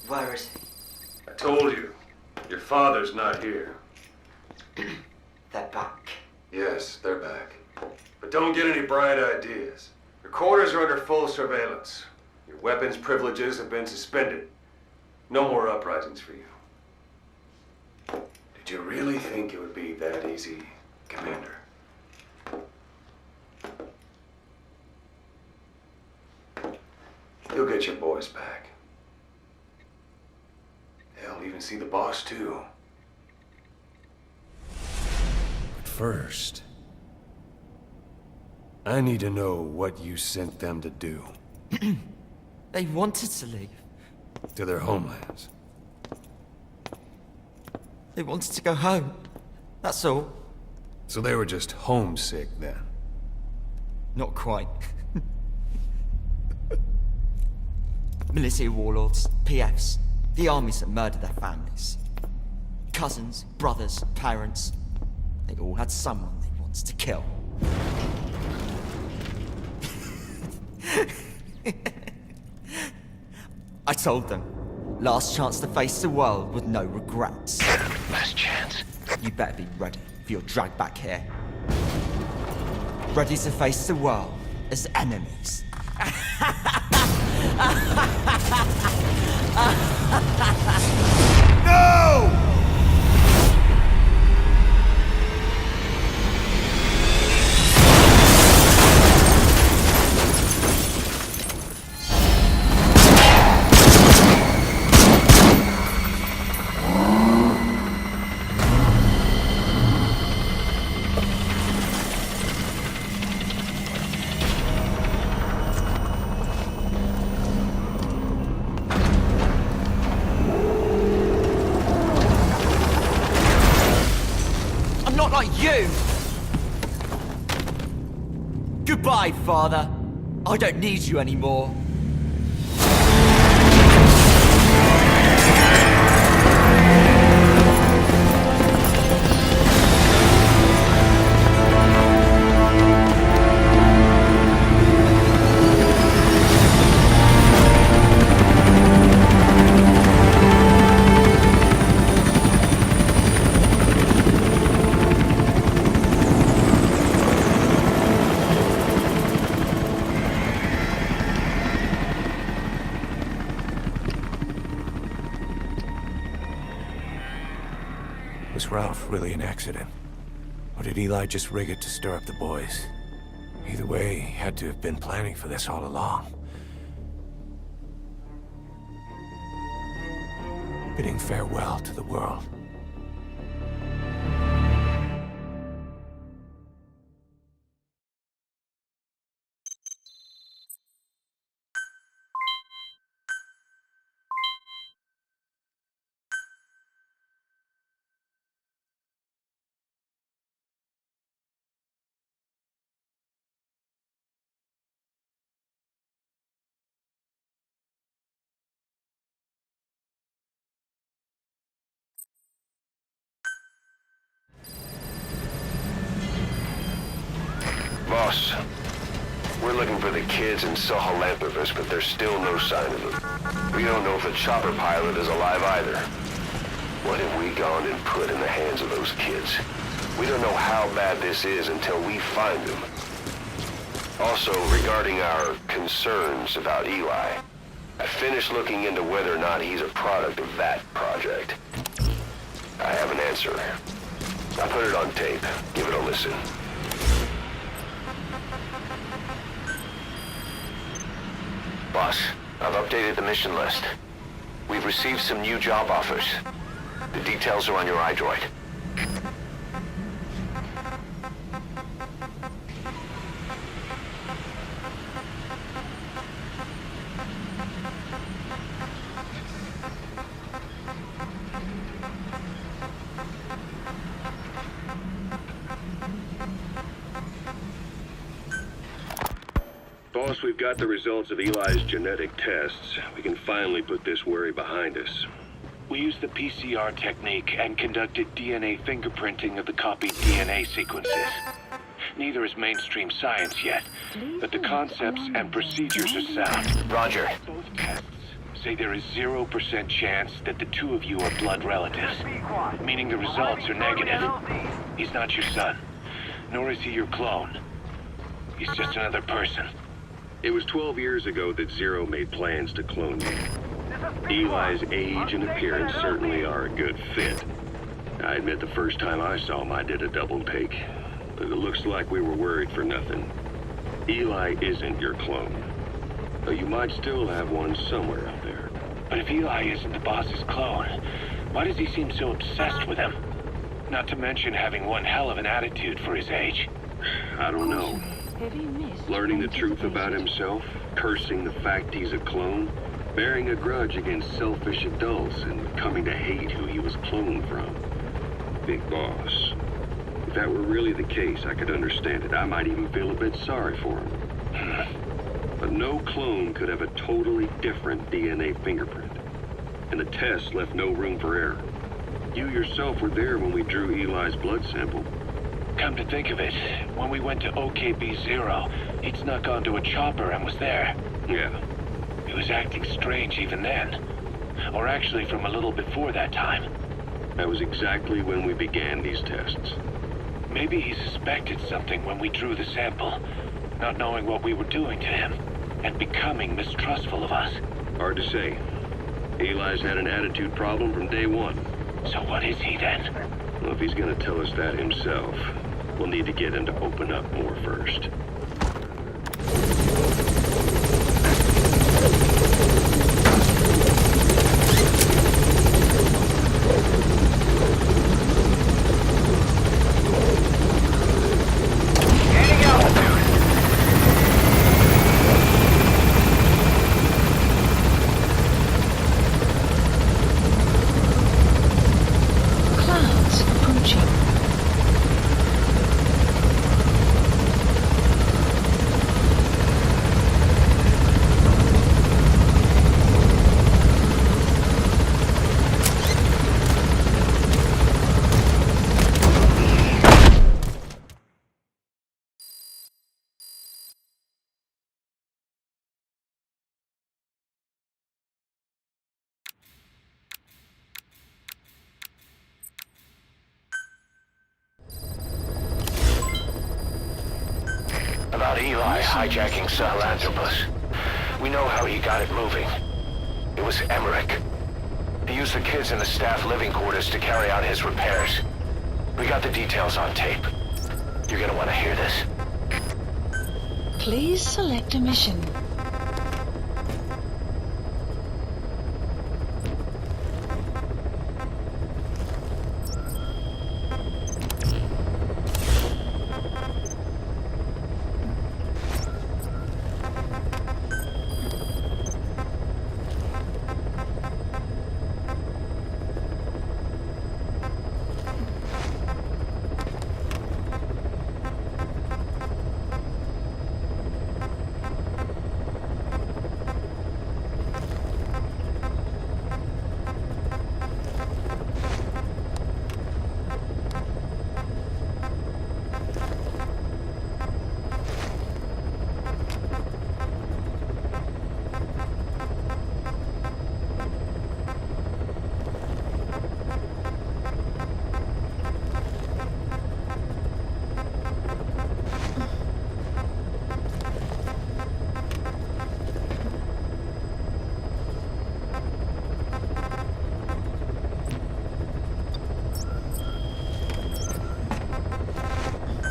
Where is I told you. Your father's not here. he? They're back. Yes, they're back. But don't get any bright ideas. Your quarters are under full surveillance. Your weapons privileges have been suspended. No more uprisings for you. Did you really think it would be that easy, Commander? You'll get your boys back. They'll even see the boss, too. But first, I need to know what you sent them to do. They wanted to leave. To their homelands. They wanted to go home. That's all. So they were just homesick then? Not quite. Military warlords, PFs, the armies that murdered their families. Cousins, brothers, parents. They all had someone they wanted to kill. I told them, last chance to face the world with no regrets. Last chance. You better be ready for your drag back here. Ready to face the world as enemies. No! Not like you! Goodbye, Father. I don't need you anymore. Was Ralph really an accident? Or did Eli just rig it to stir up the boys? Either way, he had to have been planning for this all along. Bidding farewell to the world. Boss, we're looking for the kids in Sahalanthropus, but there's still no sign of them. We don't know if the chopper pilot is alive either. What have we gone and put in the hands of those kids? We don't know how bad this is until we find them. Also, regarding our concerns about Eli, I finished looking into whether or not he's a product of that project. I have an answer. I put it on tape. Give it a listen. Boss, I've updated the mission list. We've received some new job offers. The details are on your iDroid. Boss, we've got the results of Eli's genetic tests. We can finally put this worry behind us. We used the PCR technique and conducted DNA fingerprinting of the copied DNA sequences. Neither is mainstream science yet, but the concepts and procedures are sound. Roger. Both tests say there is 0% chance that the two of you are blood relatives, meaning the results are negative. He's not your son, nor is he your clone. He's just another person. It was 12 years ago that Zero made plans to clone me. Eli's age and appearance certainly are a good fit. I admit the first time I saw him, I did a double take. But it looks like we were worried for nothing. Eli isn't your clone. Though you might still have one somewhere out there. But if Eli isn't the boss's clone, why does he seem so obsessed with him? Not to mention having one hell of an attitude for his age. I don't know. Learning the truth about himself, cursing the fact he's a clone, bearing a grudge against selfish adults, and coming to hate who he was cloned from. Big boss. If that were really the case, I could understand it. I might even feel a bit sorry for him. But no clone could have a totally different DNA fingerprint. And the test left no room for error. You yourself were there when we drew Eli's blood sample. Come to think of it, when we went to OKB-0, he'd snuck onto a chopper and was there. Yeah. He was acting strange even then. Or actually from a little before that time. That was exactly when we began these tests. Maybe he suspected something when we drew the sample, not knowing what we were doing to him, and becoming mistrustful of us. Hard to say. Eli's had an attitude problem from day one. So what is he then? Well, if he's gonna tell us that himself, we'll need to get him to open up more first. About Eli hijacking Sahelanthropus. We know how he got it moving. It was Emmerich. He used the kids in the staff living quarters to carry out his repairs. We got the details on tape. You're gonna want to hear this. Please select a mission.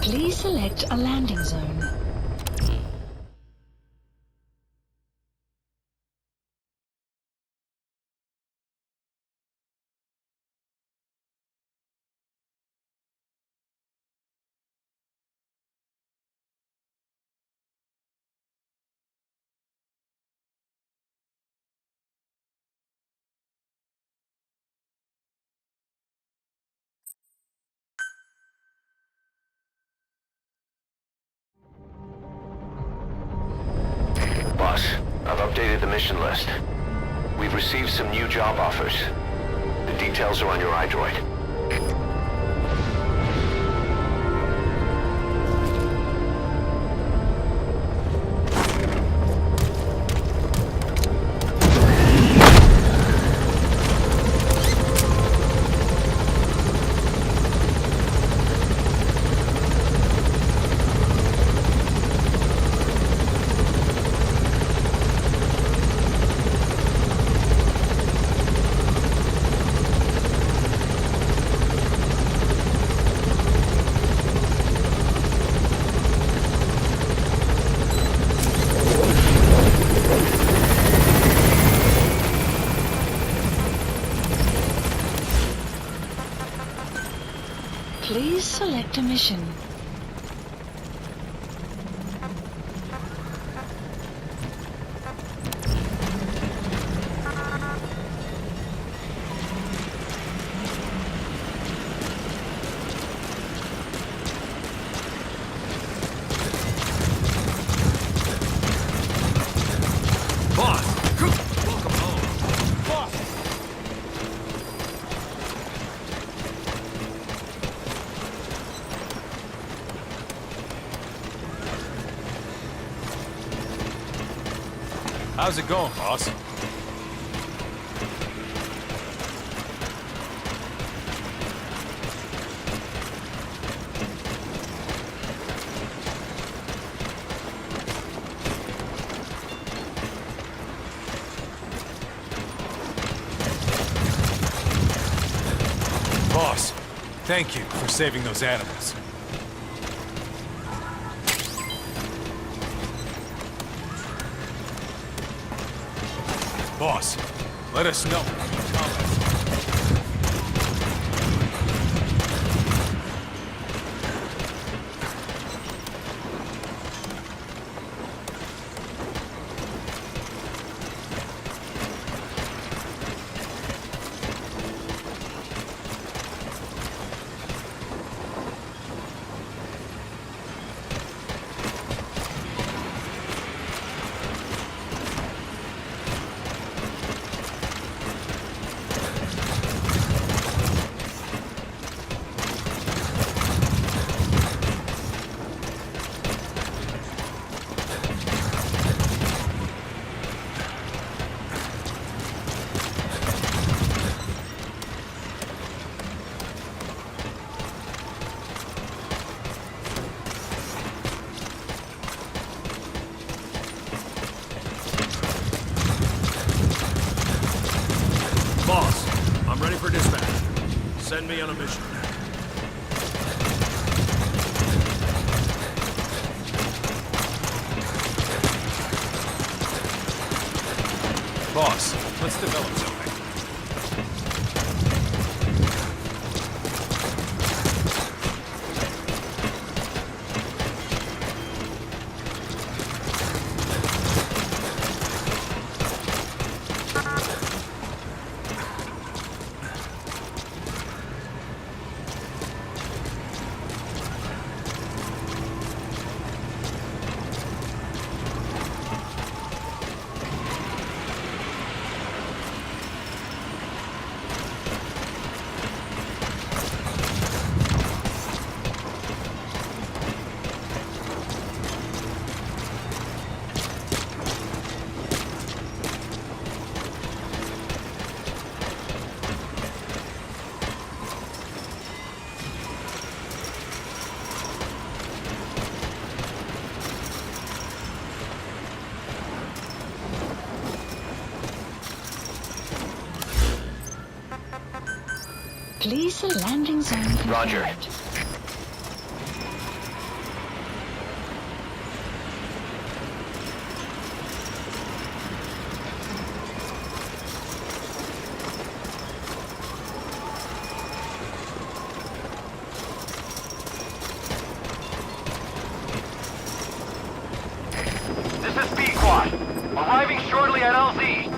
Please select a landing zone. Boss, I've updated the mission list. We've received some new job offers. The details are on your iDroid. select a mission. How's it going, boss? Boss, thank you for saving those animals. Boss, let us know. Boss, I'm ready for dispatch. Send me on a mission. Boss, let's develop something. Please the landing zone confirmed. Roger. This is B Squad. Arriving shortly at LZ.